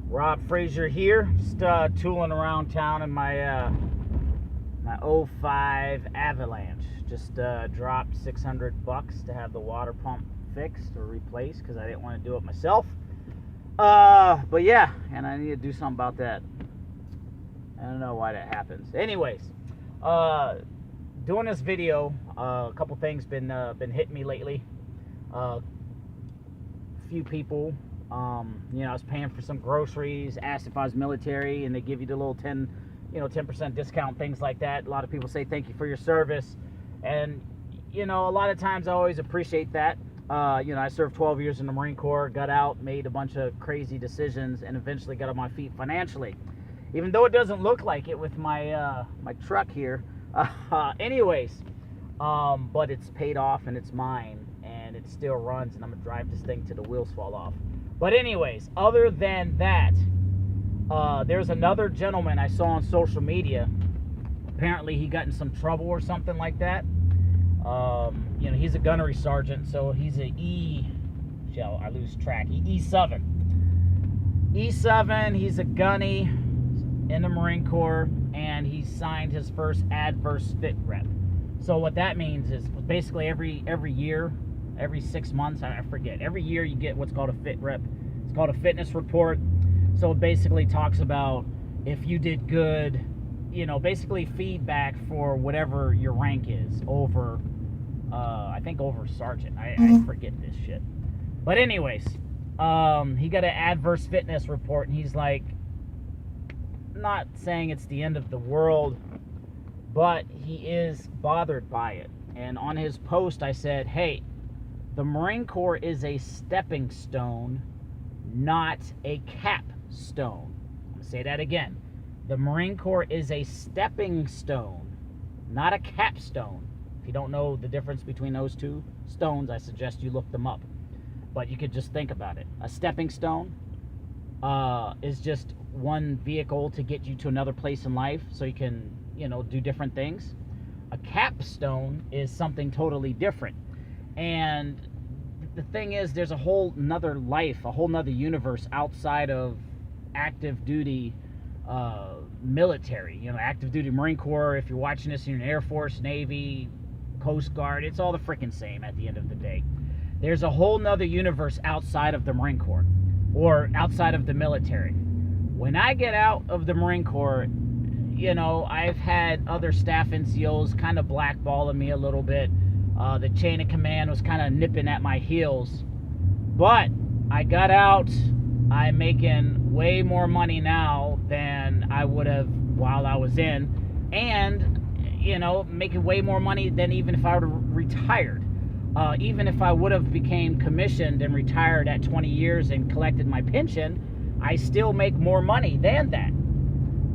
Rob Frazier here, just tooling around town in my my '05 Avalanche. Just dropped $600 to have the water pump fixed or replaced because I didn't want to do it myself. But yeah, and I need to do something about that. I don't know why that happens. Anyways, doing this video, a couple things been hitting me lately. Few people, you know, I was paying for some groceries, asked if I was military, and they give you the little 10% discount, things like that. A lot of people say thank you for your service, and you know, a lot of times I always appreciate that. You know, I served 12 years in the Marine Corps, got out, made a bunch of crazy decisions, and eventually got on my feet financially. Even though it doesn't look like it with my my truck here. Anyways, but it's paid off and it's mine, and it still runs, and I'm gonna drive this thing till the wheels fall off. But anyways, other than that, there's another gentleman I saw on social media. Apparently he got in some trouble or something like that. You know, he's a gunnery sergeant, so he's a E7. E7, he's a gunny in the Marine Corps, and he signed his first adverse fit rep. So what that means is basically every year, every 6 months, I forget, every year you get what's called a fit rep. It's called a fitness report. So it basically talks about if you did good, you know, basically feedback for whatever your rank is over, I think over sergeant. I forget this shit. But anyways, he got an adverse fitness report, and he's like, not saying it's the end of the world, but he is bothered by it. And on his post I said, hey, the Marine Corps is a stepping stone, not a capstone. I'm going to say that again. The Marine Corps is a stepping stone, not a capstone. If you don't know the difference between those two stones, I suggest you look them up. But you could just think about it. A stepping stone is just one vehicle to get you to another place in life so you can, you know, do different things. A capstone is something totally different. And the thing is, there's a whole nother life, a whole nother universe outside of active duty military. You know, active duty Marine Corps. If you're watching this, you're in Air Force, Navy, Coast Guard, it's all the freaking same at the end of the day. There's a whole nother universe outside of the Marine Corps or outside of the military. When I get out of the Marine Corps, you know, I've had other staff NCOs kind of blackballing me a little bit. The chain of command was kind of nipping at my heels. But I got out. I'm making way more money now than I would have while I was in. And, you know, making way more money than even if I would have retired. Even if I would have became commissioned and retired at 20 years and collected my pension, I still make more money than that.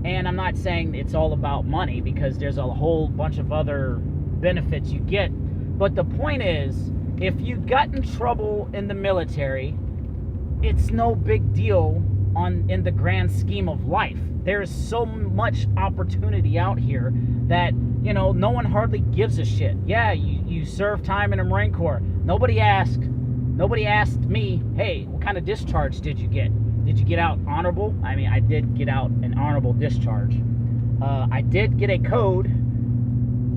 And I'm not saying it's all about money, because there's a whole bunch of other benefits you get. But the point is, if you got in trouble in the military, it's no big deal in the grand scheme of life. There's so much opportunity out here that, you know, no one hardly gives a shit. Yeah, you serve time in the Marine Corps. Nobody asked me, hey, what kind of discharge did you get? Did you get out honorable? I mean, I did get out an honorable discharge. I did get a code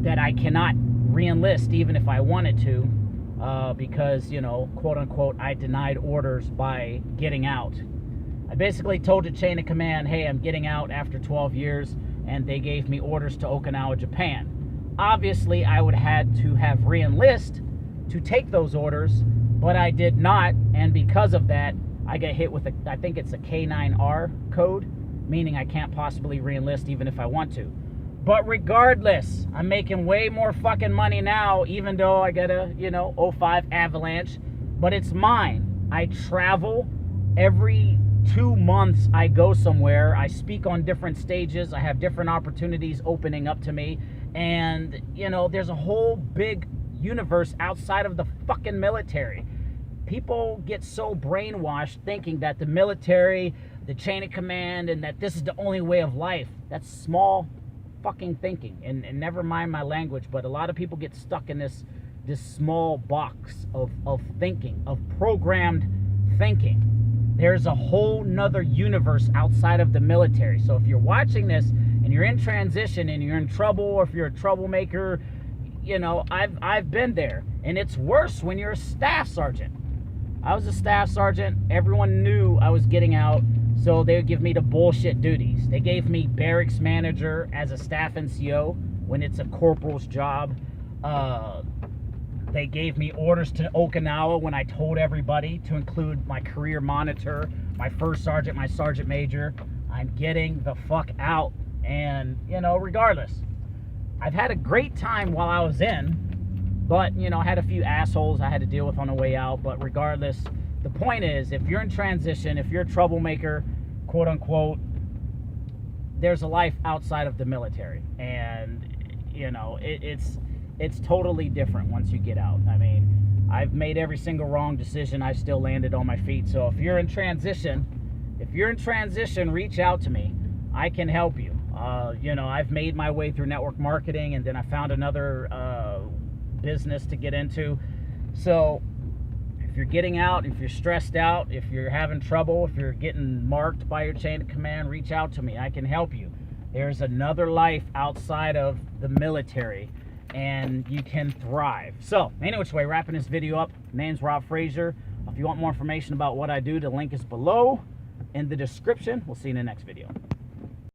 that I cannot re-enlist even if I wanted to, because, you know, quote unquote, I denied orders by getting out. I basically told the chain of command, hey, I'm getting out after 12 years, and they gave me orders to Okinawa, Japan. Obviously, I would have had to have re-enlist to take those orders, but I did not, and because of that, I get hit with I think it's a K9r code, meaning I can't possibly re-enlist even if I want to. But regardless, I'm making way more fucking money now, even though I got a, you know, '05 Avalanche, but it's mine. I travel every 2 months. I go somewhere. I speak on different stages. I have different opportunities opening up to me. And, you know, there's a whole big universe outside of the fucking military. People get so brainwashed thinking that the military, the chain of command, and that this is the only way of life. That's small fucking thinking. And never mind my language, but a lot of people get stuck in this small box of thinking, of programmed thinking. There's a whole nother universe outside of the military. So if you're watching this and you're in transition and you're in trouble, or if you're a troublemaker, you know, I've been there. And it's worse when you're a staff sergeant. I was a staff sergeant. Everyone knew I was getting out, so they would give me the bullshit duties. They gave me barracks manager as a staff NCO when it's a corporal's job. They gave me orders to Okinawa when I told everybody to include my career monitor, my first sergeant, my sergeant major. I'm getting the fuck out. And, you know, regardless, I've had a great time while I was in, but, you know, I had a few assholes I had to deal with on the way out. But regardless, the point is, if you're in transition, if you're a troublemaker, quote unquote, there's a life outside of the military. And, you know, it's totally different once you get out. I mean, I've made every single wrong decision. I've still landed on my feet. So if you're in transition, reach out to me. I can help you. You know, I've made my way through network marketing, and then I found another business to get into. So if you're getting out, if you're stressed out, if you're having trouble, if you're getting marked by your chain of command, reach out to me. I can help you. There's another life outside of the military, and you can thrive. So anyway, which way, wrapping this video up, name's Rob Frazier. If you want more information about what I do, the link is below in the description. We'll see you in the next video.